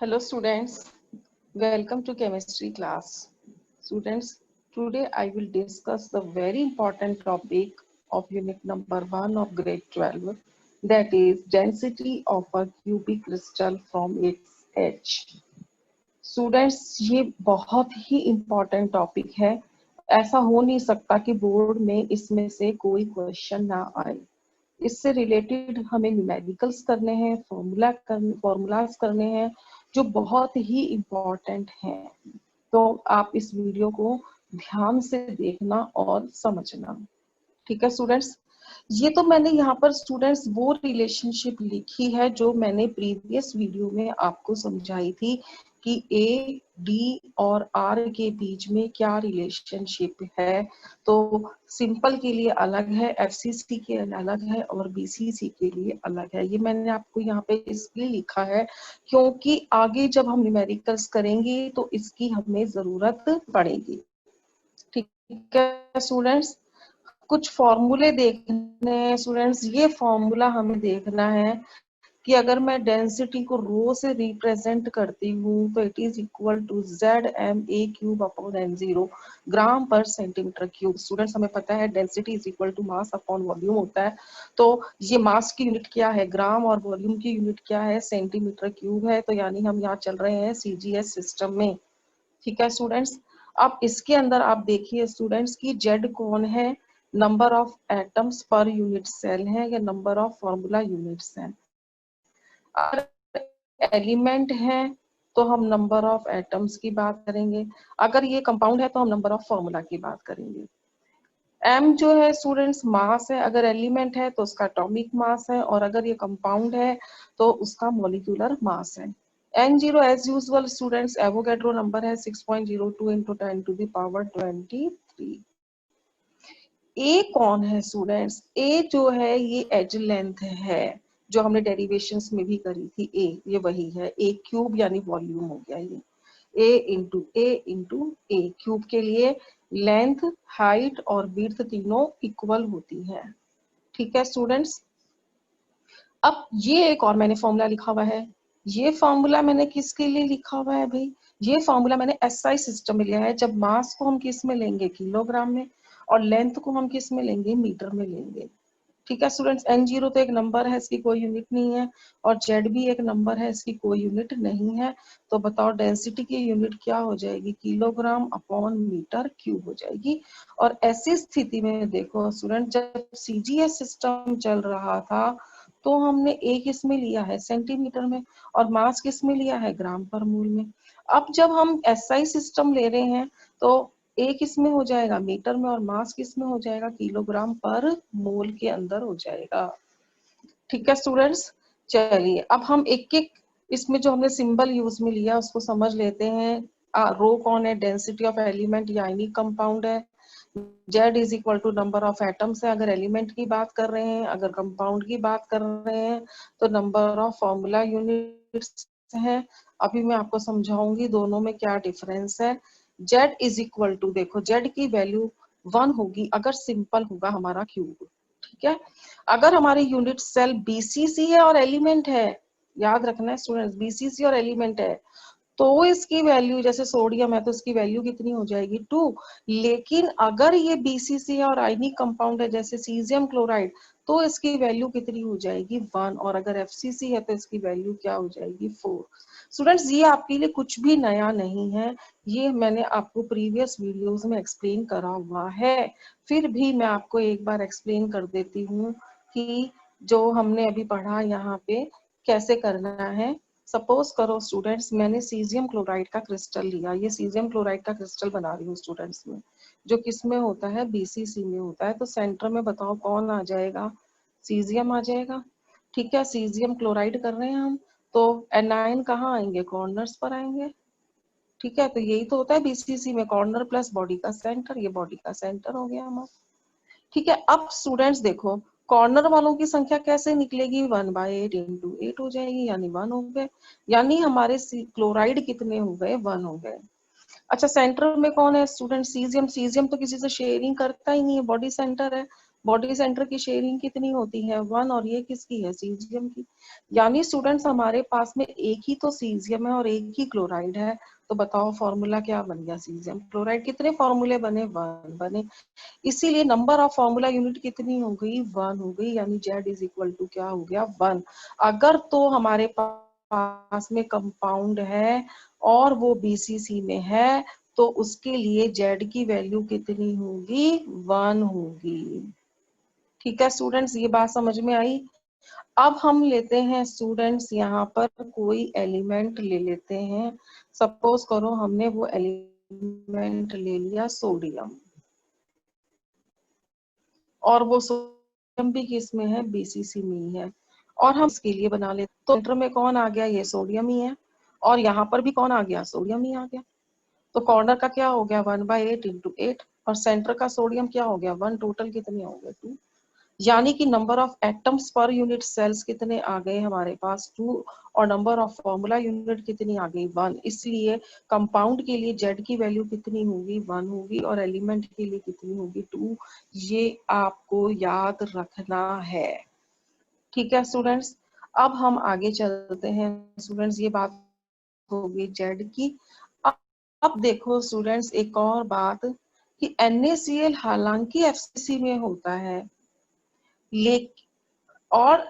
Hello students, welcome to chemistry class. Students, today I will discuss the very important topic of unit number 1 of grade 12, that is density of a cubic crystal from its edge. Students, ये बहुत ही important topic है। ऐसा हो नहीं सकता कि board में इसमें से कोई क्वेश्चन ना आए। इससे रिलेटेड हमें न्यूमेरिकल्स करने हैं, फॉर्मूलाज करने हैं जो बहुत ही इम्पोर्टेंट हैं। तो आप इस वीडियो को ध्यान से देखना और समझना। ठीक है स्टूडेंट्स, ये तो मैंने यहाँ पर स्टूडेंट्स वो रिलेशनशिप लिखी है जो मैंने प्रीवियस वीडियो में आपको समझाई थी कि ए, डी और आर के बीच में क्या रिलेशनशिप है। तो सिंपल के लिए अलग है, एफसीसी के लिए अलग है और बीसीसी के लिए अलग है। ये मैंने आपको यहाँ पे इसलिए लिखा है क्योंकि आगे जब हम न्यूमेरिकल्स करेंगे तो इसकी हमें जरूरत पड़ेगी। ठीक है स्टूडेंट्स, कुछ फॉर्मूले देखने हैं स्टूडेंट्स। ये फॉर्मूला हमें देखना है कि अगर मैं डेंसिटी को रो से रिप्रेजेंट करती हूँ तो it is equal to ZmA³ upon n0 gram पर सेंटीमीटर क्यूब। स्टूडेंट्स, हमें पता है density is equal to mass upon volume होता है। तो ये मास की यूनिट क्या है ग्राम और वॉल्यूम की यूनिट क्या है सेंटीमीटर क्यूब है। तो यानी हम यहाँ चल रहे हैं CGS सिस्टम में। ठीक है स्टूडेंट्स, अब इसके अंदर आप देखिए स्टूडेंट्स की Z कौन है, number of atoms per unit cell है या नंबर ऑफ फॉर्मूला यूनिट्स हैं। अगर एलिमेंट है तो हम नंबर ऑफ एटम्स की बात करेंगे, अगर ये कंपाउंड है तो हम नंबर ऑफ फॉर्मूला की बात करेंगे। M जो है स्टूडेंट्स मास है, अगर एलिमेंट है तो उसका एटॉमिक मास है और अगर ये कंपाउंड है तो उसका मॉलिक्यूलर मास है। N0 as usual students Avogadro number है 6.02 into 10 to the power 23। ए कौन है स्टूडेंट्स, ए जो है ये एज लेंथ है जो हमने डेरिवेशंस में भी करी थी। ए ये वही है, A³ यानी वॉल्यूम हो गया ये। A क्यूब के लिए लेंथ, हाइट और विड्थ तीनों इक्वल होती है। ठीक है स्टूडेंट्स, अब ये एक और मैंने फॉर्मूला लिखा हुआ है। ये फॉर्मूला मैंने किसके लिए लिखा हुआ है भाई, ये फॉर्मूला मैंने SI सिस्टम में लिया है। जब मास को हम किस में लेंगे, किलोग्राम में, और लेंथ को हम किस में लेंगे, मीटर में लेंगे। ठीक है स्टूडेंट्स, N0 तो एक नंबर है, इसकी कोई यूनिट नहीं है, और Z भी एक नंबर है, इसकी कोई यूनिट नहीं है। तो बताओ डेंसिटी की यूनिट क्या हो जाएगी, किलोग्राम अपॉन मीटर क्यूब हो जाएगी। और ऐसी स्थिति में देखो स्टूडेंट, जब CGS सिस्टम चल रहा था तो हमने ए किस में लिया है, सेंटीमीटर में, और मास किस में लिया है, ग्राम पर मोल में। अब जब हम SI सिस्टम ले रहे हैं तो ए किस में हो जाएगा, मीटर में, और मास किस में हो जाएगा, किलोग्राम पर मोल के अंदर हो जाएगा। ठीक है स्टूडेंट्स, चलिए अब हम एक एक इसमें जो हमने सिंबल यूज में लिया उसको समझ लेते हैं। रो कौन है, डेंसिटी ऑफ एलिमेंट या आयनिक कंपाउंड है। Z is equal to number of atoms है अगर एलिमेंट की बात कर रहे हैं, अगर कंपाउंड की बात कर रहे हैं तो नंबर ऑफ फॉर्मूला यूनिट्स है। अभी मैं आपको समझाऊंगी दोनों में क्या डिफरेंस है। Z इज इक्वल टू, देखो Z की वैल्यू 1 होगी अगर सिंपल होगा हमारा क्यूब। ठीक है, अगर हमारी यूनिट सेल BCC है और एलिमेंट है, याद रखना है स्टूडेंट्स, BCC और एलिमेंट है तो इसकी वैल्यू, जैसे सोडियम है तो इसकी वैल्यू कितनी हो जाएगी, 2। लेकिन अगर ये BCC है और आयनिक कंपाउंड है जैसे सीजियम क्लोराइड तो इसकी वैल्यू कितनी हो जाएगी, 1। और अगर FCC है तो इसकी वैल्यू क्या हो जाएगी, 4। स्टूडेंट्स, ये आपके लिए कुछ भी नया नहीं है, ये मैंने आपको प्रीवियस वीडियोस में एक्सप्लेन करा हुआ है। फिर भी मैं आपको एक बार एक्सप्लेन कर देती हूँ कि जो हमने अभी पढ़ा यहाँ पे कैसे करना है। सपोज करो स्टूडेंट्स, मैंने सीजियम क्लोराइड का क्रिस्टल लिया, ये सीजियम क्लोराइड का क्रिस्टल बना रही हूँ स्टूडेंट्स में, जो किस में होता है, BCC में होता है। तो सेंटर में बताओ कौन आ जाएगा, सीजियम आ जाएगा। ठीक है, सीजियम क्लोराइड कर रहे हैं हम, तो एनायन कहाँ आएंगे, कॉर्नर्स पर आएंगे। ठीक है, तो यही तो होता है BCC में, कॉर्नर प्लस बॉडी का सेंटर, ये बॉडी का सेंटर हो गया हमारा। ठीक है, अब स्टूडेंट्स देखो कॉर्नर वालों की संख्या कैसे निकलेगी, 1/8 into 8 हो जाएगी, यानी 1 हो गए, यानी हमारे क्लोराइड कितने हो गए, 1 हो गए। अच्छा, सेंटर में कौन है स्टूडेंट, सीजियम। सीजियम तो किसी से शेयरिंग करता ही नहीं है, बॉडी सेंटर है, बॉडी सेंटर की शेयरिंग कितनी होती है 1, और ये किसकी है सीजियम की। यानी स्टूडेंट्स हमारे पास में एक ही तो सीजियम है और एक ही क्लोराइड है, तो बताओ फॉर्मूला क्या बन गया सीजियम क्लोराइड। कितने फॉर्मूले बने 1 बने, इसीलिए नंबर ऑफ फॉर्मूला यूनिट कितनी हो गई 1 हो गई, यानी Z इज इक्वल टू क्या हो गया 1। अगर तो हमारे पास में कंपाउंड है और वो BCC में है तो उसके लिए Z की वैल्यू कितनी होगी 1 होगी। ठीक है स्टूडेंट्स, ये बात समझ में आई। अब हम लेते हैं स्टूडेंट्स यहाँ पर कोई एलिमेंट ले लेते हैं। सपोज करो हमने वो एलिमेंट ले लिया सोडियम, और वो सोडियम भी किस में है BCC में ही है, और हम इसके लिए बना लेते तो सेंटर में कौन आ गया ये सोडियम ही है, और यहाँ पर भी कौन आ गया सोडियम ही आ गया। तो कॉर्नर का क्या हो गया 1/8 × 8, और सेंटर का सोडियम क्या हो गया 1, टोटल कितने हो गए 2। यानी कि number of atoms per unit cells कितने आ गए हमारे पास 2, और नंबर ऑफ फॉर्मूला यूनिट कितनी आ गई 1। इसलिए कंपाउंड के लिए Z की वैल्यू कितनी होगी 1 होगी, और एलिमेंट के लिए कितनी होगी 2। ये आपको याद रखना है। ठीक है स्टूडेंट्स, अब हम आगे चलते हैं। स्टूडेंट्स ये बात होगी Z की। अब देखो स्टूडेंट्स एक और बात कि NaCl हालांकि FCC में होता है, और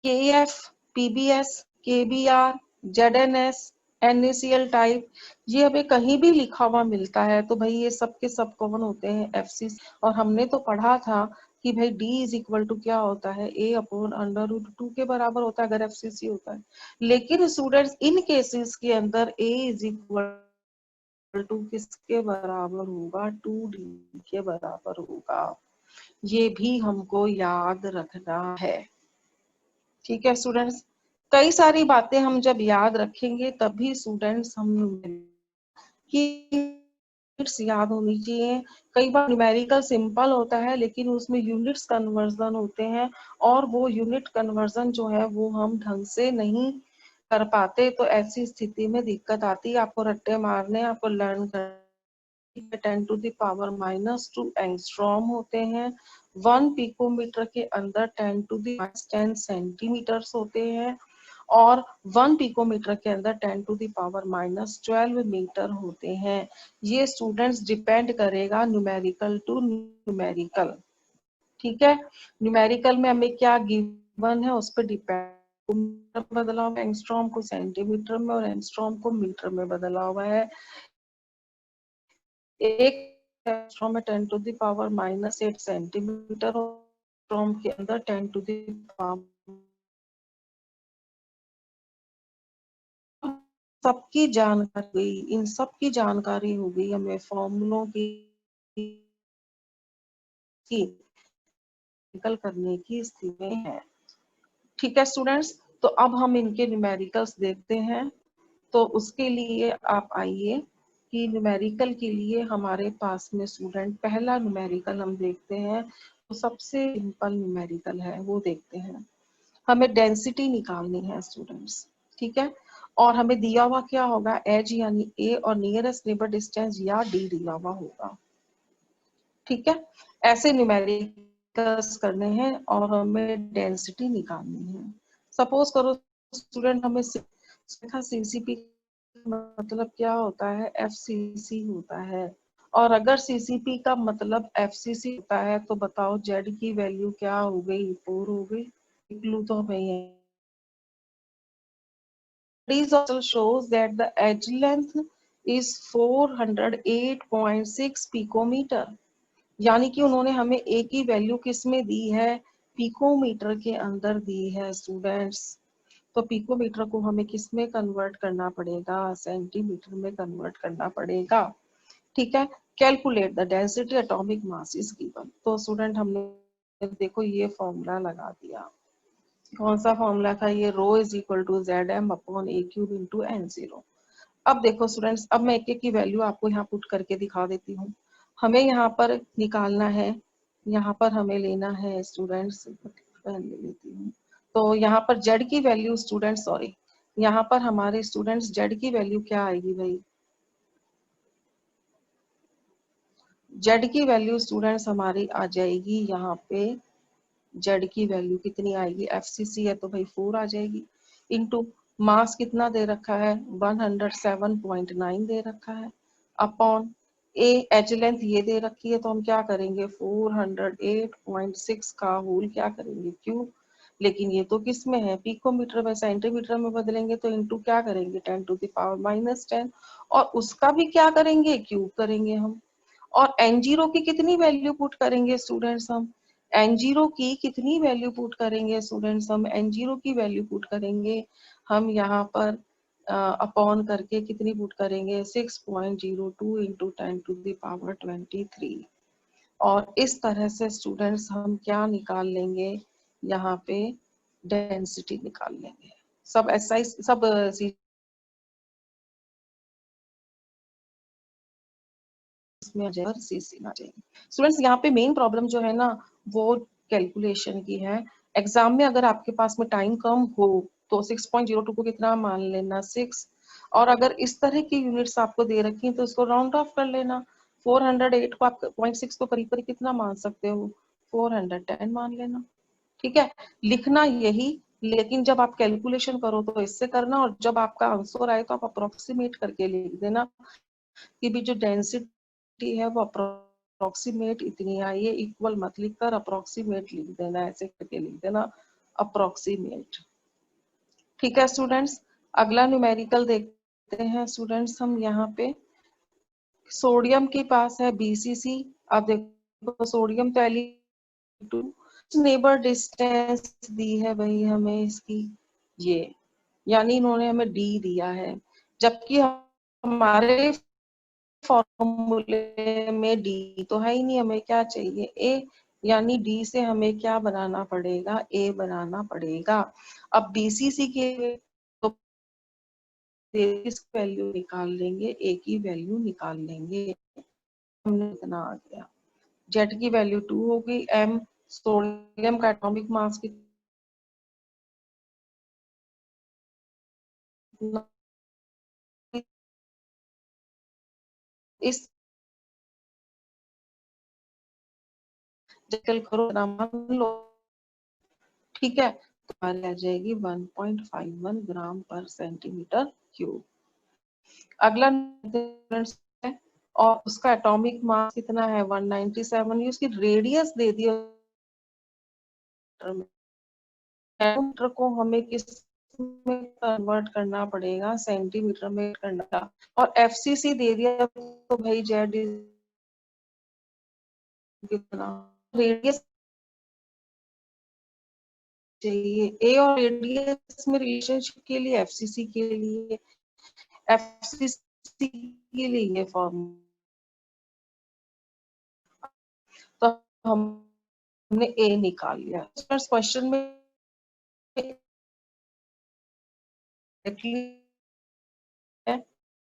KF, PBS, KBr, ZNS, NaCl type ये हमें कहीं भी लिखा हुआ मिलता है, तो भाई ये सब के सब कौन होते हैं FCC। और हमने तो पढ़ा था कि भाई D इज इक्वल टू क्या होता है A/√2 के बराबर होता है अगर FCC होता है। लेकिन स्टूडेंट्स इन केसेस के अंदर A इज इक्वल टू किसके बराबर होगा 2D के बराबर होगा। ये भी हमको याद रखना है। ठीक है स्टूडेंट्स, कई सारी बातें हम जब याद रखेंगे तभी स्टूडेंट्स हम की यूनिट्स याद होनी चाहिए। कई बार न्यूमेरिकल सिंपल होता है लेकिन उसमें यूनिट्स कन्वर्जन होते हैं, और वो यूनिट कन्वर्जन जो है वो हम ढंग से नहीं कर पाते, तो ऐसी स्थिति में दिक्कत आती है। आपको रट्टे मारने, आपको लर्न कर 10⁻⁻² एंगस्ट्रॉम होते हैं। 1 पिकोमीटर के अंदर 10⁻10 सेंटीमीटर्स होते हैं, और 1 पिकोमीटर के अंदर 10⁻12 मीटर होते हैं। ये स्टूडेंट्स डिपेंड करेगा न्यूमेरिकल टू न्यूमेरिकल। ठीक है, न्यूमेरिकल में हमें क्या गिवन है उस पर डिपेंड बदला हुआ, एंगस्ट्रॉम को सेंटीमीटर में और एंगस्ट्रॉम को मीटर में बदला हुआ है। एक एंगस्ट्रॉम में 10⁻⁻8 सेंटीमीटर, एंगस्ट्रॉम के अंदर 10⁻⁻। सबकी जानकारी, इन सब की जानकारी हो गई हमें फॉर्मूलों की निकल करने की स्थिति में है। ठीक है स्टूडेंट्स, तो अब हम इनके न्यूमेरिकल्स देखते हैं। तो उसके लिए आप आइए कि न्यूमेरिकल के लिए हमारे पास में स्टूडेंट पहला न्यूमेरिकल हम देखते हैं। तो सबसे सिंपल न्यूमेरिकल है वो देखते हैं। हमें डेंसिटी निकालनी है स्टूडेंट्स, ठीक है, और हमें दिया हुआ क्या होगा एज यानी ए, और नियरेस्ट नेबर डिस्टेंस या डी दिया हुआ होगा। ठीक है, ऐसे न्यूमेरिकल्स करने हैं और हमें डेंसिटी निकालनी है। सपोज करो स्टूडेंट हमें सीसीपी मतलब क्या होता है FCC होता है, और अगर CCP का मतलब FCC होता है तो बताओ Z की वैल्यू क्या हो गई 4 हो गई। क्लू तो हमें ये also shows that the edge length is 408.6 picometre. यानी कि उन्होंने हमें ए की वैल्यू किस में दी है पिकोमीटर के अंदर दी है स्टूडेंट्स। तो पिकोमीटर को हमें किस में कन्वर्ट करना पड़ेगा सेंटीमीटर में कन्वर्ट करना पड़ेगा। ठीक है, calculate the density atomic mass is given. तो स्टूडेंट हमने देखो ये फॉर्मूला लगा दिया। कौन सा फॉर्मूला था ये रो is equal to Zm/A³ × N0। अब देखो स्टूडेंट्स, अब मैं एक एक की वैल्यू आपको यहाँ पुट करके दिखा देती हूँ। हमें यहाँ पर निकालना है, यहाँ पर हमें लेना है स्टूडेंट्स, ले लेती हूँ। तो यहाँ पर Z की वैल्यू स्टूडेंट्स, सॉरी, यहाँ पर हमारे स्टूडेंट्स Z की वैल्यू क्या आएगी भाई जेड की वैल्यू स्टूडेंट्स हमारी आ जाएगी यहाँ पे, जेड की वैल्यू कितनी आएगी, एफसीसी है तो भाई 4 आ जाएगी, इनटू मास कितना दे रखा है 107.9 दे रखा है, अपॉन ए एच लेंथ ये दे रखी है, तो हम क्या करेंगे 408.6 का होल क्या करेंगे क्यूब, लेकिन ये तो किस में है पिकोमीटर में, सेंटीमीटर में बदलेंगे तो इनटू क्या करेंगे 10⁻⁻10, और उसका भी क्या करेंगे क्यूब करेंगे हम। और n0 की कितनी वैल्यू पुट करेंगे स्टूडेंट्स हम, n0 की कितनी वैल्यू पुट करेंगे स्टूडेंट्स हम, n0 की वैल्यू पुट करेंगे हम यहाँ पर अपॉन करके कितनी पुट करेंगे 6.02 इंटू 10⁻23, और इस तरह से स्टूडेंट्स हम क्या निकाल लेंगे यहाँ पे डेंसिटी निकाल लेंगे। सब एसआई सब में आ जाएगा, सीसी आ जाएगी। स्टूडेंट्स यहाँ पे मेन प्रॉब्लम जो है ना वो कैलकुलेशन की है। एग्जाम में अगर आपके पास में टाइम कम हो तो 6.02 को कितना मान लेना 6, और अगर इस तरह की यूनिट्स आपको दे रखी हैं तो इसको राउंड ऑफ कर लेना, 408 को आप 0.6 को करीब करीब कितना मान सकते हो 410 मान लेना, ठीक है। लिखना यही, लेकिन जब आप कैलकुलेशन करो तो इससे करना, और जब आपका आंसर आए तो आप अप्रोक्सीमेट करके लिख देना कि भी जो डेंसिटी है वो अप्रोक्सीमेट इतनी आई है, इक्वल मत लिखकर अप्रोक्सीमेट लिख देना, ऐसे करके लिख देना अप्रोक्सीमेट, ठीक है स्टूडेंट्स। अगला न्यूमेरिकल देखते हैं स्टूडेंट्स हम यहाँ पे, सोडियम के पास है बीसीसी। अब देखो सोडियम तो Li2, नेबर डिस्टेंस दी है भाई हमें इसकी ये, यानी इन्होंने हमें डी दिया है, जबकि हमारे फॉर्मूले में डी तो है ही नहीं, हमें क्या चाहिए ए, यानी डी से हमें क्या बनाना पड़ेगा ए बनाना पड़ेगा। अब बीसीसी के तो इस वैल्यू निकाल लेंगे, ए की वैल्यू निकाल लेंगे, हमने इतना आ गया। जेड की वैल्यू 2 होगी, एम सोडियम का एटॉमिक मास कितना, इस जटिल करो मान लो, ठीक है, तो हमारी आ जाएगी 1.51 ग्राम पर सेंटीमीटर क्यूब। अगला है और उसका एटॉमिक मास कितना है 197, ये उसकी रेडियस दे दी, नैनोमीटर को हमें किस में कन्वर्ट करना पड़ेगा सेंटीमीटर में करना, और एफसीसी दे दिया तो भाई जेड कितना रेडियस चाहिए, ए और रेडियस में रिलेशनशिप के लिए एफसीसी के लिए, एफसीसी के लिए ये फॉर्म, तो हमने ए निकाल लिया। क्वेश्चन में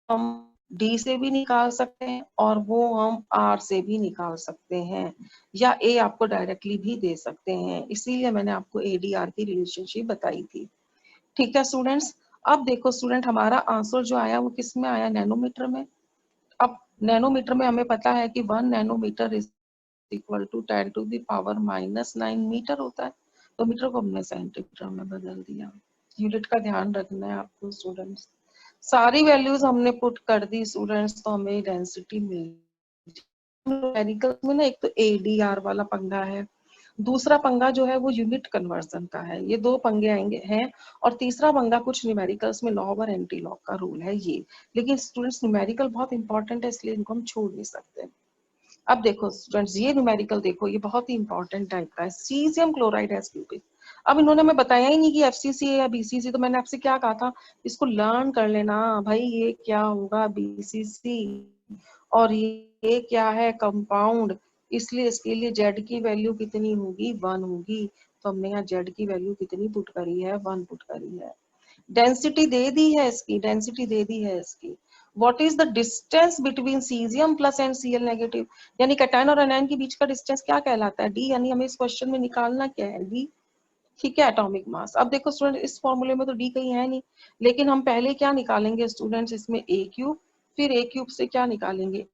हम डी से भी निकाल सकते हैं और वो हम आर से भी निकाल सकते हैं, या ए आपको डायरेक्टली भी दे सकते हैं, इसीलिए मैंने आपको एडीआर की रिलेशनशिप बताई थी, ठीक है स्टूडेंट्स। अब देखो स्टूडेंट हमारा आंसर जो आया वो किस में आया नैनोमीटर में। अब नैनोमीटर में हमें पता है कि 1 nanometre is equal to 10⁻⁻9 metre होता है, तो मीटर को हमने सेंटीमीटर में बदल दिया। यूनिट का ध्यान रखना है आपको स्टूडेंट्स। सारी वैल्यूज हमने पुट कर दी स्टूडेंट्स, तो हमें डेंसिटी मिल, न्यूमेरिकल में ना एक तो एडीआर वाला पंगा है, दूसरा पंगा जो है वो यूनिट कन्वर्जन का है, ये दो पंगे आएंगे हैं, और तीसरा पंगा कुछ न्यूमेरिकल्स में लॉग और एंटी लॉग का रूल है ये, लेकिन स्टूडेंट्स न्यूमेरिकल बहुत इंपॉर्टेंट है इसलिए इनको हम छोड़ नहीं सकते। अब देखो स्टूडेंट्स ये न्यूमेरिकल देखो, ये बहुत ही इंपॉर्टेंट टाइप का है, सीजियम क्लोराइड एज क्यूबिक। अब इन्होंने हमें बताया ही नहीं कि एफसीसी है या बीसीसी, तो मैंने आपसे क्या कहा था इसको लर्न कर लेना भाई, ये क्या होगा बीसीसी और ये क्या है कंपाउंड, इसलिए इसके लिए जेड की वैल्यू कितनी होगी 1 होगी, तो हमने यहाँ जेड की वैल्यू कितनी पुट करी है 1 पुट करी है। डेंसिटी दे दी है इसकी, डेंसिटी दे दी है इसकी। What is the distance between caesium plus and CL negative, यानी कैटायन और एनायन के बीच का डिस्टेंस क्या कहलाता है डी, यानी हमें इस क्वेश्चन में निकालना क्या है डी, ठीक है एटॉमिक मास। अब देखो स्टूडेंट इस फॉर्मूले में तो डी कहीं है नहीं, लेकिन हम पहले क्या निकालेंगे स्टूडेंट्स इसमें ए क्यूब, फिर ए क्यूब से क्या निकालेंगे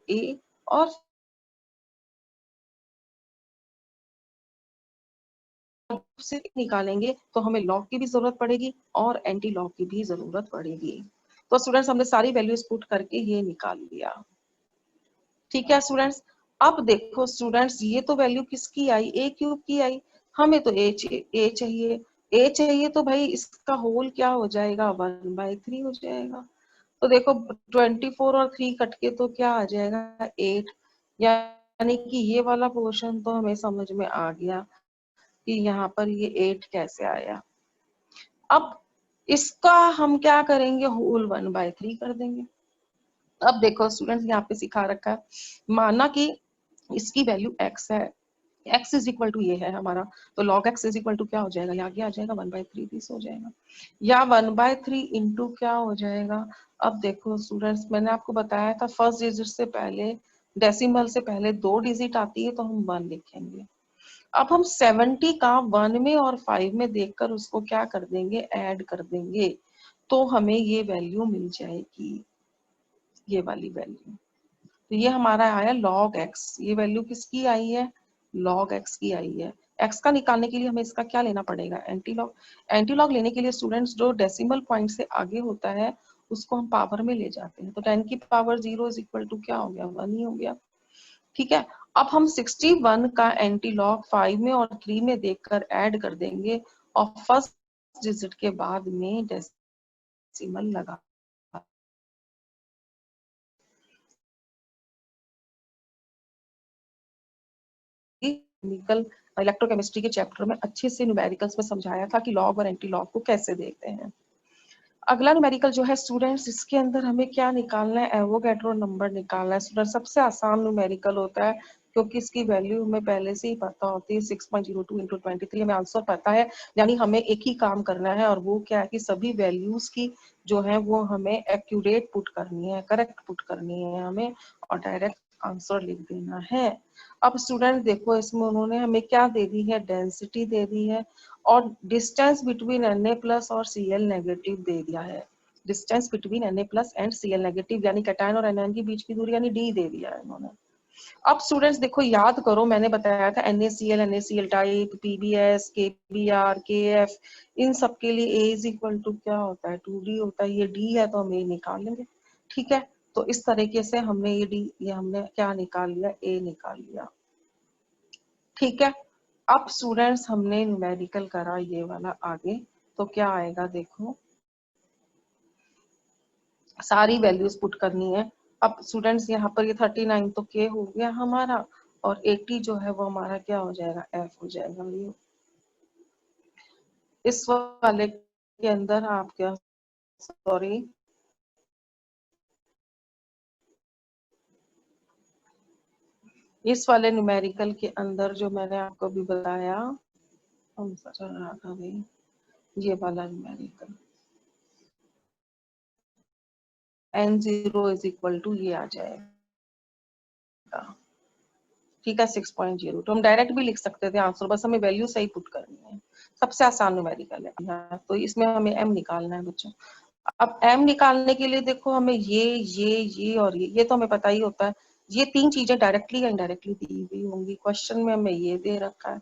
ए, और से निकालेंगे तो हमें लॉग की भी जरूरत पड़ेगी और एंटी लॉग की भी जरूरत पड़ेगी। तो स्टूडेंट्स हमने सारी वैल्यूज पुट करके ये निकाल लिया। ठीक है स्टूडेंट्स, अब देखो स्टूडेंट्स ये तो वैल्यू किसकी आई, ए क्यूब की आई, हमें तो ए चाहिए। ए चाहिए तो भाई इसका होल क्या हो जाएगा, 1/3 हो जाएगा। तो देखो 24 और 3 कट के तो क्या आ जाएगा, 8। यानी कि ये वाला पोर्शन तो हमें समझ में आ गया कि यहाँ पर ये 8 कैसे आया। अब इसका हम क्या करेंगे, होल 1/3 कर देंगे। अब देखो स्टूडेंट्स यहाँ पे सिखा रखा है, माना कि इसकी वैल्यू x है, x इज इक्वल टू ये है हमारा, तो log x is equal to क्या हो जाएगा, ये आगे आ जाएगा 1/3 दिस हो जाएगा, या 1/3 इंटू क्या हो जाएगा। अब देखो स्टूडेंट्स मैंने आपको बताया था फर्स्ट डिजिट से पहले, डेसिमल से पहले 2 डिजिट आती है तो हम 1 लिखेंगे। अब हम 70 का 1 में और 5 में देखकर उसको क्या कर देंगे, ऐड कर देंगे, तो हमें ये वैल्यू मिल जाएगी, ये वाली वैल्यू। तो ये हमारा आया log x, ये वैल्यू किसकी आई है, log x की आई है। x का निकालने के लिए हमें इसका क्या लेना पड़ेगा, एंटी लॉग। एंटी लॉग लेने के लिए स्टूडेंट्स जो डेसिमल पॉइंट से आगे होता है उसको हम पावर में ले जाते हैं, तो 10 की पावर 0 इज इक्वल टू क्या हो गया, 1 ही हो गया। ठीक है, अब हम 61 का एंटी लॉग 5 में और 3 में देखकर ऐड कर देंगे और फर्स्ट डिजिट के बाद में डेसिमल लगा केमिकल इलेक्ट्रोकेमिस्ट्री के चैप्टर में अच्छे से न्यूमेरिकल्स में समझाया था कि लॉग और एंटी लॉग को कैसे देखते हैं। अगला न्यूमेरिकल जो है स्टूडेंट्स, इसके अंदर हमें क्या निकालना है, एवोगैड्रो नंबर निकालना है। स्टूडेंट सबसे आसान न्यूमेरिकल होता है क्योंकि इसकी वैल्यू हमें पहले से ही पता होती है, 6.02 इंटू 23 हमें आंसर पता है। यानी हमें एक ही काम करना है और वो क्या है कि सभी वैल्यूज की जो है वो हमें एक्यूरेट पुट करनी है, करेक्ट पुट करनी है हमें, और डायरेक्ट आंसर लिख देना है। अब स्टूडेंट देखो इसमें उन्होंने हमें क्या दे दी है, डेंसिटी दे दी है और डिस्टेंस बिटवीन Na प्लस और Cl नेगेटिव दे दिया है। Distance between Na plus and Cl negative यानी कैटायन और एनायन के बीच की दूरी यानी d दे दिया है इन्होंने। अब स्टूडेंट्स देखो याद करो, मैंने बताया था NaCl type, PbS, KBr, KF, इन सब के लिए A इज इक्वल टू क्या होता है, 2d होता है। ये d है तो हम A निकाल लेंगे। ठीक है, तो इस तरीके से हमने ये हमने क्या निकाल लिया, A निकाल लिया। ठीक है, अब स्टूडेंट्स हमने न्यूमेरिकल करा ये वाला आगे, तो क्या आएगा देखो, सारी वैल्यूज पुट करनी है। अब स्टूडेंट्स यहाँ पर ये 39 तो के हो गया हमारा, और 80 जो है वो हमारा क्या हो जाएगा, एफ हो जाएगा। ये इस वाले के अंदर आप क्या, सॉरी इस वाले न्यूमेरिकल के अंदर जो मैंने आपको अभी बताया, कौन सा चल रहा था भाई, ये वाला numerical n0 is equal to ये आ जाएगा। ठीक है 6.0, तो हम डायरेक्ट भी लिख सकते थे आंसर, बस हमें वैल्यू सही पुट करनी है। सबसे आसान न्यूमेरिकल है यहाँ, तो इसमें हमें m निकालना है बच्चों। अब m निकालने के लिए देखो हमें ये और ये तो हमें पता ही होता है। ये तीन चीजें डायरेक्टली या इनडायरेक्टली दी हुई होंगी। क्वेश्चन में हमें ये दे रखा है,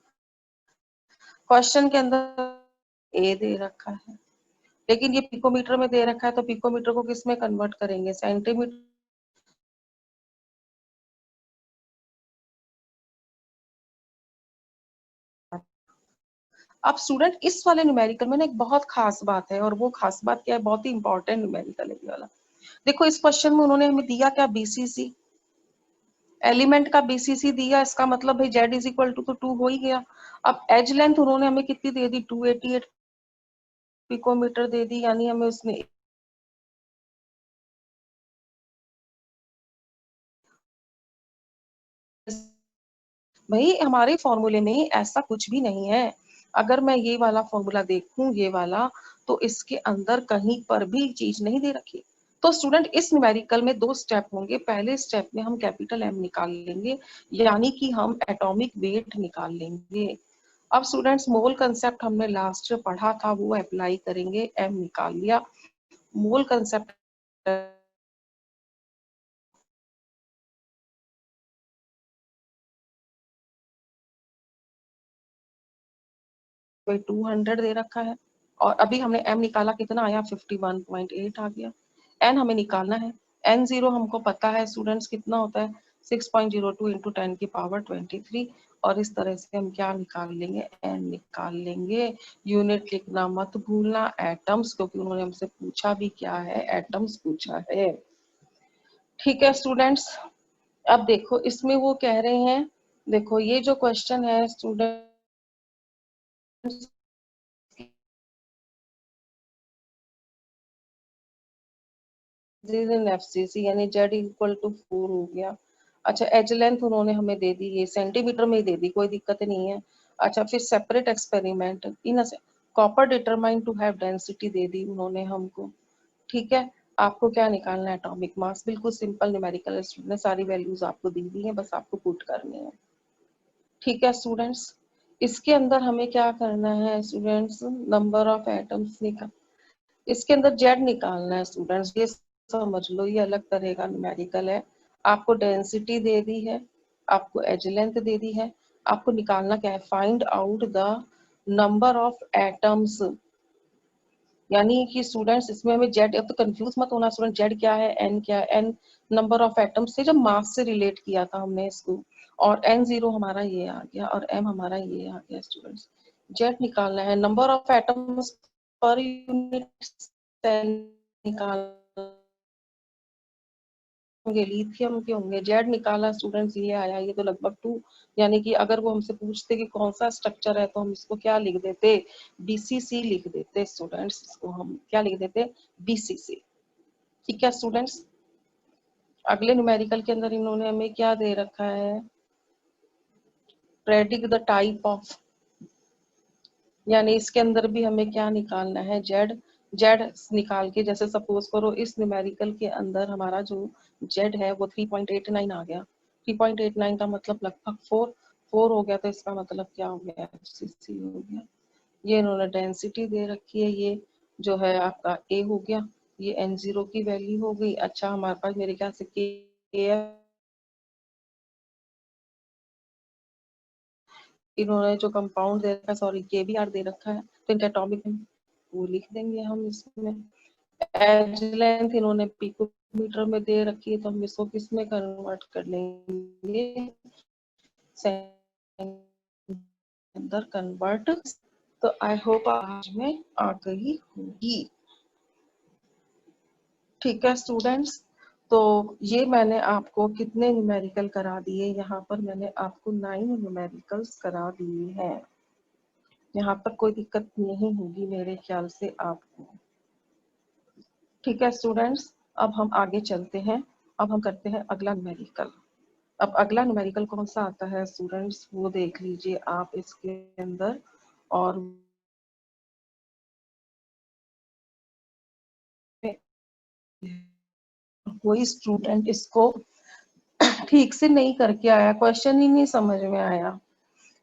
क्वेश्चन के अंदर a दे रखा है, लेकिन ये पिकोमीटर में दे रखा है, तो पिकोमीटर को किस में कन्वर्ट करेंगे, सेंटीमीटर। अब स्टूडेंट इस वाले न्यूमेरिकल में ना एक बहुत खास बात है, और वो खास बात क्या है, बहुत ही इंपॉर्टेंट न्यूमेरिकल है ये वाला। देखो इस क्वेश्चन में उन्होंने हमें दिया क्या, बीसीसी, एलिमेंट का बीसीसी दिया, इसका मतलब भाई जेड इज इक्वल टू तो 2 हो ही गया। अब एज लेंथ उन्होंने हमें कितनी दे दी, 288 पिकोमीटर दे दी, यानी हमें उसमें भाई हमारे फॉर्मूले में ऐसा कुछ भी नहीं है। अगर मैं ये वाला फॉर्मूला देखूं, ये वाला, तो इसके अंदर कहीं पर भी चीज नहीं दे रखी। तो स्टूडेंट इस न्यूमेरिकल में दो स्टेप होंगे। पहले स्टेप में हम कैपिटल एम निकाल लेंगे, यानी कि हम एटॉमिक वेट निकाल लेंगे। अब स्टूडेंट्स मोल कंसेप्ट हमने लास्ट में पढ़ा था, वो अप्लाई करेंगे, एम निकाल लिया। मोल कंसेप्ट 200 दे रखा है, और अभी हमने m निकाला, कितना आया 51.8 आ गया। n हमें निकालना है, n0 हमको पता है स्टूडेंट्स कितना होता है 6.02 इंटू 10 की पावर 23, और इस तरह से हम क्या निकाल लेंगे, n निकाल लेंगे। यूनिट लिखना मत भूलना, एटम्स, क्योंकि उन्होंने हमसे पूछा भी क्या है, एटम्स पूछा है। ठीक है स्टूडेंट्स, अब देखो इसमें वो कह रहे हैं, देखो ये जो क्वेश्चन है स्टूडेंट्स, एफसीसी यानी जेड इक्वल टू 4 हो गया। अच्छा, एज लेंथ उन्होंने हमें दे दी, ये सेंटीमीटर में ही दे दी, कोई दिक्कत नहीं है। अच्छा, फिर separate experiment in copper determine to have density दे दी उन्होंने हमको। ठीक है, आपको क्या निकालना है, एटॉमिक मास, बिल्कुल सिंपल न्यूमेरिकल स्टूडेंट, सारी वैल्यूज आपको दी हुई है, बस आपको पुट करनी है। ठीक है स्टूडेंट्स, इसके अंदर हमें क्या करना है स्टूडेंट्स, नंबर ऑफ एटम्स निकाल, इसके अंदर जेड निकालना है स्टूडेंट्स, ये समझ लो ये अलग तरह का न्यूमेरिकल है। आपको डेंसिटी दे दी है, आपको एज लेंथ दे दी है, आपको निकालना क्या है, find out the number of atoms. यानी कि स्टूडेंट्स इसमें हमें जेड, अब तो कंफ्यूज मत होना स्टूडेंट, जेड क्या है, एन क्या है, एन नंबर ऑफ एटम्स से जब मास से रिलेट किया था हमने इसको, और n0 हमारा ये आ गया और m हमारा ये आ गया स्टूडेंट्स। जेड निकालना है, number of atoms per unit cell निकाल होंगे, लिथियम के होंगे, जेड निकाला स्टूडेंट्स, ये आया, ये तो लगभग 2, यानी कि अगर वो हमसे पूछते कि कौन सा स्ट्रक्चर है तो हम इसको क्या लिख देते, बीसीसी लिख देते स्टूडेंट्स, इसको हम क्या लिख देते, बीसीसी। ठीक है स्टूडेंट्स, अगले न्यूमेरिकल के अंदर इन्होंने हमें क्या दे रखा है, प्रेडिक्ट द टाइप ऑफ, यानी इसके अंदर भी हमें क्या निकालना है, जेड। जेड निकाल के, जैसे सपोज करो इस न्यूमेरिकल के अंदर हमारा जो जेड है वो 3.89 आ गया, 3.89 का मतलब लगभग 4 हो गया, तो इसका मतलब क्या हो गया, एफसीसी हो गया। ये इन्होंने डेंसिटी दे रखी है, ये जो है आपका ए हो गया, ये n0 की वैल्यू हो गई। अच्छा, हमारे पास मेरे ख्याल से के, इन्होंने जो कंपाउंड दे रखा है, सॉरी केबीआर दे रखा है, तो इनका एटॉमिक वो लिख देंगे हम इसमें। एज लेंथ इन्होंने पिकोमीटर में दे रखी है, तो हम इसको किस में कन्वर्ट कर लेंगे, अंदर कन्वर्ट। तो आई होप आज में आ गई होगी। ठीक है स्टूडेंट्स, तो ये मैंने आपको कितने न्यूमेरिकल करा दिए, यहाँ पर मैंने आपको 9 न्यूमेरिकल्स करा दिए हैं। यहाँ पर कोई दिक्कत नहीं होगी मेरे ख्याल से आपको। ठीक है स्टूडेंट्स, अब हम आगे चलते हैं, अब हम करते हैं अगला न्यूमेरिकल। अब अगला न्यूमेरिकल कौन सा आता है स्टूडेंट्स, वो देख लीजिए आप इसके अंदर, और कोई स्टूडेंट इसको ठीक से नहीं करके आया, क्वेश्चन ही नहीं समझ में आया।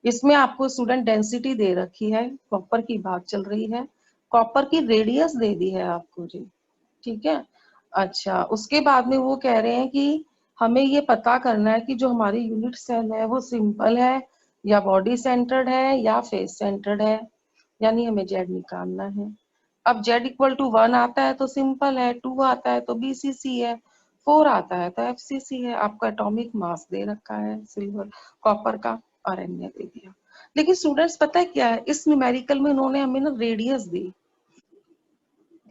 इसमें आपको स्टूडेंट डेंसिटी दे रखी है, कॉपर की बात चल रही है, कॉपर की रेडियस दे दी है आपको जी। ठीक है, अच्छा उसके बाद में वो कह रहे हैं कि हमें ये पता करना है कि जो हमारी यूनिट सेल है वो सिंपल है या बॉडी सेंटर्ड है या फेस सेंटर्ड है, यानी हमें जेड निकालना है। अब जेड इक्वल टू 1 आता है तो सिंपल है, 2 आता है तो बीसीसी है, 4 आता है तो एफसीसी है। आपका एटॉमिक मास दे रखा है सिल्वर कॉपर का, और एन ने दे दिया। लेकिन स्टूडेंट्स पता है क्या है, इस न्यूमेरिकल में इन्होंने हमें ना रेडियस दी,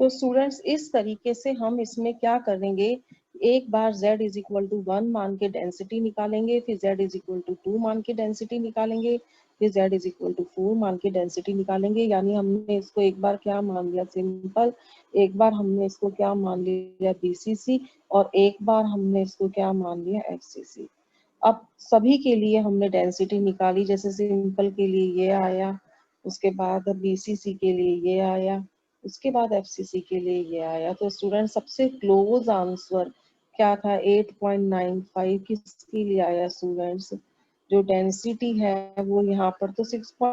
तो स्टूडेंट्स इस तरीके से हम इसमें क्या करेंगे, एक बार z इज इक्वल टू 1 मान के डेंसिटी निकालेंगे, फिर z इज इक्वल टू 2 मान के डेंसिटी निकालेंगे, फिर z इज इक्वल टू 4 मान के डेंसिटी निकालेंगे। यानी हमने इसको एक बार क्या मान लिया, सिंपल, एक बार हमने इसको क्या मान लिया, बीसीसी, और एक बार हमने इसको क्या मान लिया, एफसीसी। अब सभी के लिए हमने डेंसिटी निकाली, जैसे सिंपल के लिए ये आया, उसके बाद बीसीसी के लिए ये आया, उसके बाद एफसीसी के लिए ये आया। तो स्टूडेंट सबसे क्लोज आंसर क्या था, 8.95 किसके लिए आया स्टूडेंट्स, जो डेंसिटी है वो यहाँ पर तो 6,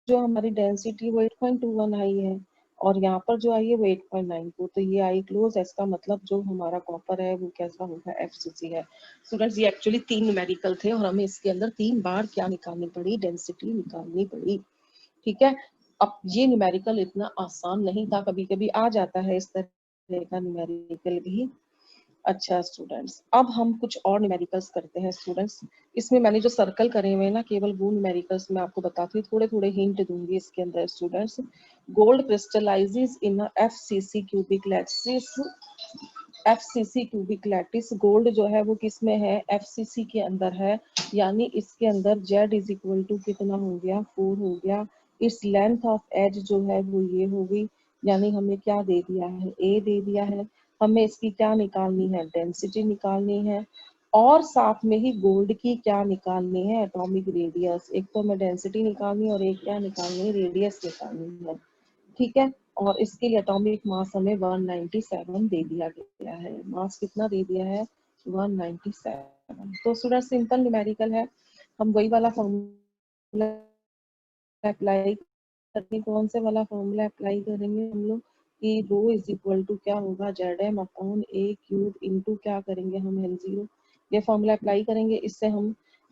जो हमारी डेंसिटी वो 8.21 आई है, और यहाँ पर जो आई है वो 8.94, तो ये आई क्लोज। इसका मतलब जो हमारा कॉपर है वो कैसा होगा, FCC है। स्टूडेंट्स ये एक्चुअली 3 न्यूमेरिकल थे और हमें इसके अंदर 3 बार क्या निकालनी पड़ी, डेंसिटी निकालनी पड़ी। ठीक है, अब ये न्यूमेरिकल इतना आसान नहीं था, कभी कभी आ जाता है इस तरह का न्यूमेरिकल भी। अच्छा स्टूडेंट्स, अब हम कुछ और न्यूमेरिकल्स करते हैं स्टूडेंट्स। इसमें मैंने जो सर्कल करे हुए हैं ना, केवल वो न्यूमेरिकल्स मैं आपको बताती हूँ, थोड़े थोड़े हिंट दूंगी इसके अंदर स्टूडेंट्स। गोल्ड क्रिस्टलाइजेस इन FCC cubic lattice. FCC cubic lattice, gold जो है वो किस में है, FCC के अंदर है, यानी इसके अंदर Z इज इक्वल टू कितना हो गया, 4 हो गया। इस लेंथ ऑफ एज जो है वो ये होगी, यानी हमें क्या दे दिया है, A दे दिया है। हमें इसकी क्या निकालनी है, डेंसिटी निकालनी है, और साथ में ही गोल्ड की क्या निकालनी है, एटॉमिक रेडियस। एक तो हमें डेंसिटी निकालनी है और एक क्या निकालनी है, रेडियस निकालनी है। ठीक है, और इसके लिए एटॉमिक मास हमें 197 दे दिया गया है। मास कितना दे दिया है, 197। तो स्टूडेंट सिंपल न्यूमेरिकल है, हम वही वाला फॉर्मूला अप्लाई करेंगे। कौन से वाला फॉर्मूला अप्लाई करेंगे हम लोग, कि रो इज इक्वल टू क्या होगा, ZM upon A cube into क्या करेंगे हम, L0। ये फॉर्मूला अप्लाई करेंगे, इससे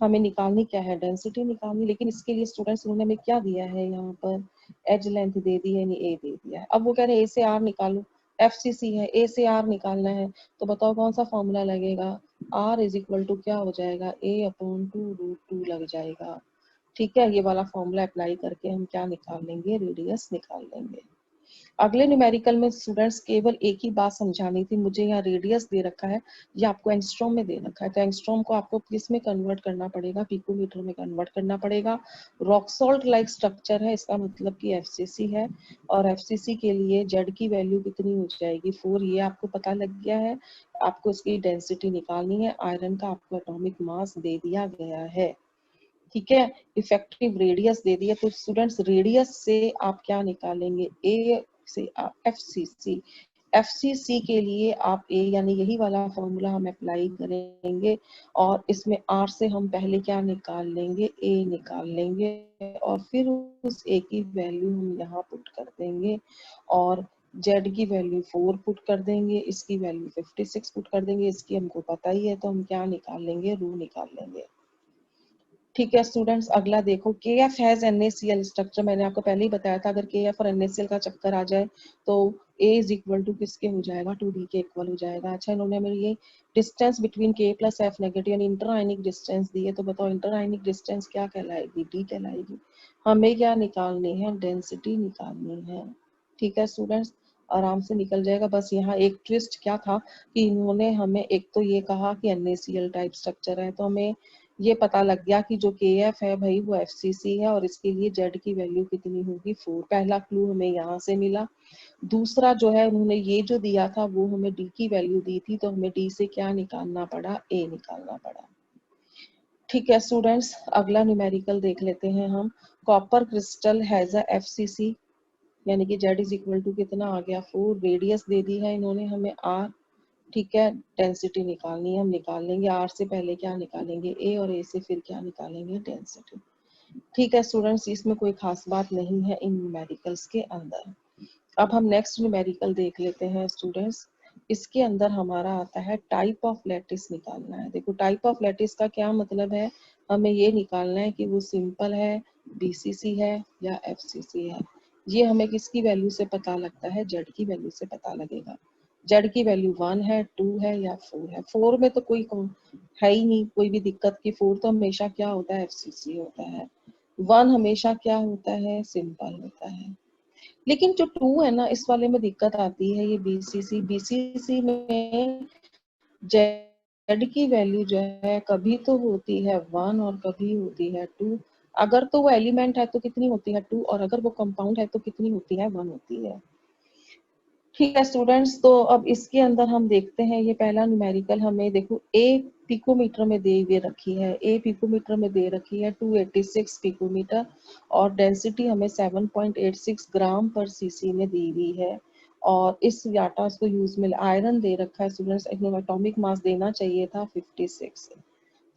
हमें निकालनी क्या है, डेंसिटी निकालनी। लेकिन इसके लिए स्टूडेंट्स उन्होंने हमें क्या दिया है, यहाँ पर एज लेंथ दे दी है, यानी A दे दिया है। अब वो कह रहे हैं A से R निकालो, FCC है, A से R निकालना है, तो बताओ कौन सा फॉर्मूला लगेगा, R इज इक्वल टू क्या हो जाएगा, A अपॉन 2√2 लग जाएगा। ठीक है, ये वाला फॉर्मूला अप्लाई करके हम क्या निकाल लेंगे, रेडियस निकाल लेंगे। अगले न्यूमेरिकल में स्टूडेंट्स केवल एक ही बात समझानी थी मुझे, यहाँ रेडियस दे रखा है, ये आपको एंगस्ट्रॉम में दे रखा है, तो एंगस्ट्रॉम को आपको किस में कन्वर्ट करना पड़ेगा, पिकोमीटर में कन्वर्ट करना पड़ेगा। रॉक सॉल्ट लाइक स्ट्रक्चर है, इसका मतलब कि FCC है, और FCC के लिए Z की वैल्यू कितनी हो जाएगी, 4, ये आपको पता लग गया है। आपको इसकी डेंसिटी निकालनी है, आयरन का आपको एटॉमिक मास दे दिया गया है। ठीक है, इफेक्टिव रेडियस दे दिया, तो स्टूडेंट्स रेडियस से आप क्या निकालेंगे, A से FCC। FCC के लिए आप A, यानी यही वाला फॉर्मूला हम अप्लाई करेंगे, और इसमें R से हम पहले क्या निकाल लेंगे, A निकाल लेंगे, और फिर उस A की वैल्यू हम यहाँ पुट कर देंगे, और Z की वैल्यू 4 पुट कर देंगे, इसकी वैल्यू 56 पुट कर देंगे, इसकी हमको पता ही है, तो हम क्या निकाल लेंगे, रो निकाल लेंगे। ठीक है स्टूडेंट्स, अगला देखो, KF हैज NaCl स्ट्रक्चर। मैंने आपको पहले ही बताया था, अगर KF और NaCl का चक्कर आ जाए तो A इज इक्वल टू किसके हो जाएगा, 2D के इक्वल हो जाएगा। अच्छा, इन्होंने हमें ये distance between K plus F negative यानी इंटर आयनिक डिस्टेंस दी है, तो बताओ इंटर आयनिक डिस्टेंस क्या कहलाएगी, D कहलाएगी। हमें क्या निकालनी है, डेंसिटी निकालनी है। ठीक है स्टूडेंट्स, आराम से निकल जाएगा। बस यहाँ एक ट्विस्ट क्या था कि इन्होंने हमें एक तो ये कहा कि NaCl टाइप स्ट्रक्चर है, तो हमें ये पता लग गया कि जो KF है भाई वो FCC है, और इसके लिए Z की वैल्यू कितनी होगी, 4। पहला क्लू हमें यहाँ से मिला। दूसरा जो है, उन्होंने ये जो दिया था वो हमें D की वैल्यू दी थी, तो हमें D से क्या निकालना पड़ा, A निकालना पड़ा। ठीक है स्टूडेंट्स, अगला न्यूमेरिकल देख लेते हैं हम। Copper crystal has a FCC, यानी कि Z इज इक्वल टू कितना आ गया, 4। रेडियस दे दी है इन्होंने हमें R। ठीक है, डेंसिटी निकालनी है, हम निकाल लेंगे। R से पहले क्या निकालेंगे, A, और A से फिर क्या निकालेंगे, डेंसिटी। ठीक है स्टूडेंट्स, इसमें कोई खास बात नहीं है इन न्यूमेरिकल्स के अंदर। अब हम नेक्स्ट न्यूमेरिकल देख लेते हैं स्टूडेंट्स। इसके अंदर हमारा आता है टाइप ऑफ लैटिस निकालना है। देखो, टाइप ऑफ लैटिस का क्या मतलब है, हमें ये निकालना है कि वो सिंपल है, BCC है, या FCC है। ये हमें किसकी वैल्यू से पता लगता है, Z की वैल्यू से पता लगेगा। Z की वैल्यू 1 है, 2 है, या 4 है। 4 में तो कोई है ही नहीं कोई भी दिक्कत की, 4 तो हमेशा क्या होता है, FCC होता है। 1 हमेशा क्या होता है, सिंपल होता है। लेकिन जो 2 है ना, इस वाले में दिक्कत आती है, ये BCC में Z की वैल्यू जो है कभी तो होती है 1 और कभी होती है 2। अगर तो वो एलिमेंट है तो कितनी होती है, 2, और अगर वो कंपाउंड है तो कितनी होती है, 1 होती है। ठीक है स्टूडेंट्स, तो अब इसके अंदर हम देखते हैं, ये पहला न्यूमेरिकल हमें देखो A पिकोमीटर में दे रखी है, A पिकोमीटर में दे रखी है 286 पिकोमीटर, और डेंसिटी हमें 7.86 ग्राम पर सीसी में दी हुई है। और इस डाटा को यूज में आयरन दे रखा है स्टूडेंट्स, एटॉमिक मास देना चाहिए था 56।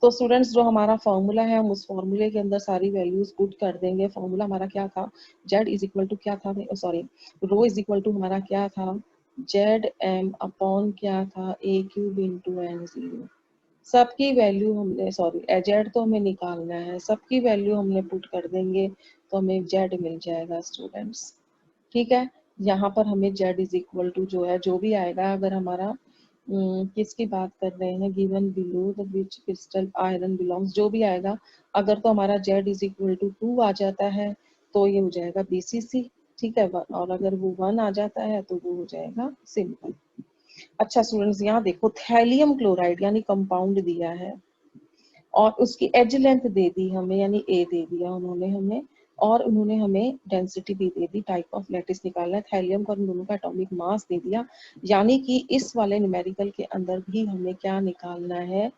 तो स्टूडेंट्स जो हमारा फॉर्मूला है हम उस फॉर्मूले के अंदर सारी वैल्यूज पुट कर देंगे। फॉर्मूला हमारा क्या था, जेड इज इक्वल टू क्या था, sorry rho is equal to हमारा क्या था, जेड एम अपॉन क्या था, A cube into N zero. सबकी वैल्यू हमने, सॉरी जेड तो हमें निकालना है, सबकी वैल्यू हमने पुट कर देंगे तो हमें जेड मिल जाएगा स्टूडेंट्स। ठीक है, यहाँ पर हमें जेड इज इक्वल टू जो है जो भी आएगा, अगर हमारा किसकी बात कर रहे हैं, given below the which crystal iron belongs, जो भी आएगा, अगर तो हमारा जेड इज इक्वल टू 2 आ जाता है तो ये हो जाएगा बीसीसी। ठीक है, और अगर वो 1 आ जाता है तो वो हो जाएगा सिंपल। अच्छा स्टूडेंट्स यहाँ देखो, थैलियम क्लोराइड यानी कंपाउंड दिया है और उसकी एज लेंथ दे दी हमें, यानी ए दे दिया उन्होंने हमें, और उन्होंने हमें डेंसिटी भी दे दी, टाइप ऑफ लैटिस निकालना है, थैलियम का दोनों का एटॉमिक मास दे दिया। यानी कि इस वाले न्यूमेरिकल के अंदर भी हमें क्या निकालना है,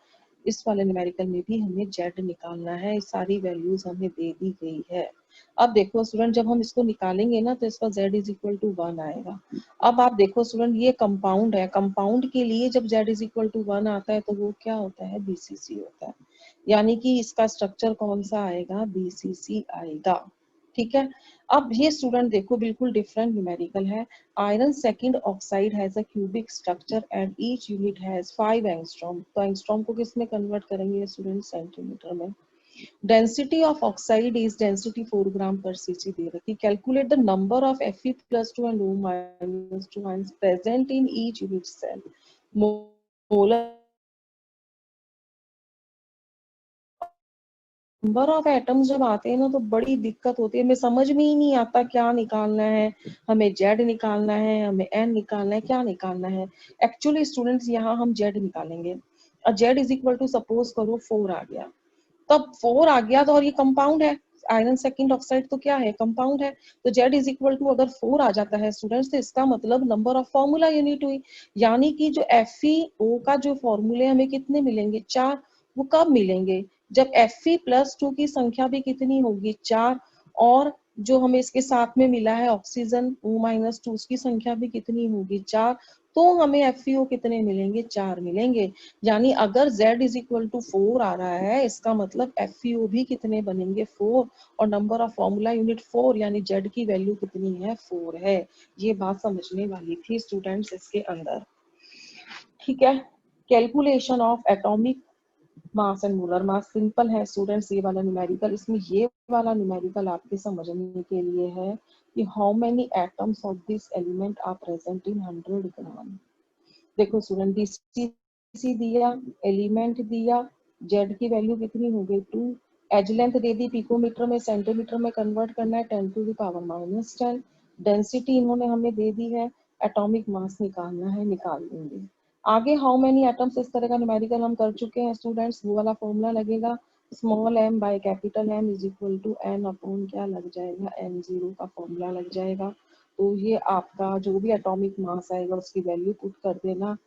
इस वाले न्यूमेरिकल में भी हमें जेड निकालना है। सारी वैल्यूज हमें दे दी गई है। अब देखो स्टूडेंट, जब हम इसको निकालेंगे ना तो इसका z इज इक्वल टू 1 आएगा। अब आप देखो स्टूडेंट, ये कंपाउंड है, कंपाउंड के लिए जब z इज इक्वल टू 1 आता है तो वो क्या होता है, बीसीसी होता है। यानी कि इसका स्ट्रक्चर कौन सा आएगा, बीसीसी आएगा। ठीक है, अब ये स्टूडेंट देखो बिल्कुल डिफरेंट न्यूमेरिकल है। Iron second oxide has a cubic structure and each unit has 5 angstrom. तो एंगस्ट्रॉम को किस में कन्वर्ट करेंगे स्टूडेंट, सेंटीमीटर में। Density of oxide is density 4 gram per CC दे रखी। Calculate the number of Fe+2 and O-2 ions present in each unit cell. Molar number of atoms जब आते हैं ना तो बड़ी दिक्कत होती है, हमें समझ में ही नहीं आता क्या निकालना है, हमें जेड निकालना है, हमें एन निकालना है, क्या निकालना है। एक्चुअली स्टूडेंट्स यहाँ हम जेड निकालेंगे। Z is equal to suppose करो 4 आ गया, तब 4 आ गया तो, और ये कंपाउंड है, आयरन सेकंड ऑक्साइड तो क्या है, कंपाउंड है। तो जेड इज इक्वल टू अगर 4 आ जाता है स्टूडेंट्स तो इसका मतलब नंबर ऑफ फॉर्मूला यूनिट हुई। यानी कि जो FeO का जो फॉर्मूले हमें कितने मिलेंगे, 4। वो कब मिलेंगे, जब Fe+2 की संख्या भी कितनी होगी, 4, और जो हमें इसके साथ में मिला है ऑक्सीजन O-2 उसकी संख्या भी कितनी होगी, 4। तो हमें FeO कितने मिलेंगे, 4 मिलेंगे। यानी अगर Z इज इक्वल टू 4 आ रहा है इसका मतलब FeO भी कितने बनेंगे, 4, और नंबर ऑफ फॉर्मूला यूनिट 4, यानी Z की वैल्यू कितनी है, 4 है। ये बात समझने वाली थी स्टूडेंट्स इसके अंदर। ठीक है, calculation of atomic mass and molar mass simple है स्टूडेंट्स, ये वाला न्यूमेरिकल। इसमें ये वाला न्यूमेरिकल आपके समझने के लिए है कि how many atoms of this element are present in 100 gram. देखो स्टूडेंट, बीसीसी दिया, एलिमेंट दिया, जेड की वैल्यू कितनी हो गई 2, एज लेंथ दे दी, पिकोमीटर में सेंटीमीटर में कन्वर्ट करना है, 10⁻⁻10। डेंसिटी इन्होंने हमें दे दी है, एटॉमिक मास निकालना है, निकाल देंगे। आगे हाउ मेनी एटम्स, इस तरह का न्यूमेरिकल हम कर चुके हैं स्टूडेंट्स, वो वाला फॉर्मूला लगेगा, small m by capital M is equal to n upon क्या लग जाएगा, n0 का फॉर्मूला लग जाएगा। तो ये आपका जो भी एटॉमिक मास आएगा उसकी वैल्यू पुट कर देना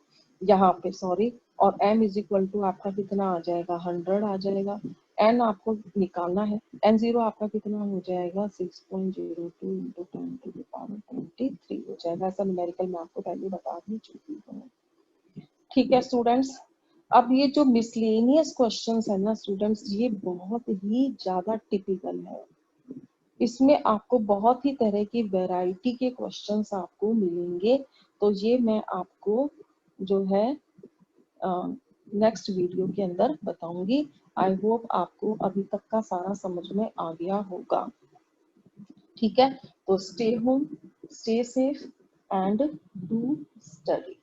यहाँ पे, सॉरी, और m इज इक्वल टू आपका कितना आ जाएगा, 100 आ जाएगा। n आपको निकालना है, n0 आपका कितना हो जाएगा, 6.02 इंटू 10⁻23 हो जाएगा। ऐसा न्यूमेरिकल मैं आपको पहले बता दी चुकी हूँ। ठीक है स्टूडेंट्स, अब ये जो मिसलेनियस क्वेश्चंस है ना स्टूडेंट्स, ये बहुत ही ज्यादा टिपिकल है। इसमें आपको बहुत ही तरह की वैरायटी के क्वेश्चंस आपको मिलेंगे। तो ये मैं आपको जो है नेक्स्ट वीडियो के अंदर बताऊंगी। आई होप आपको अभी तक का सारा समझ में आ गया होगा। ठीक है, तो stay home, stay safe and do study.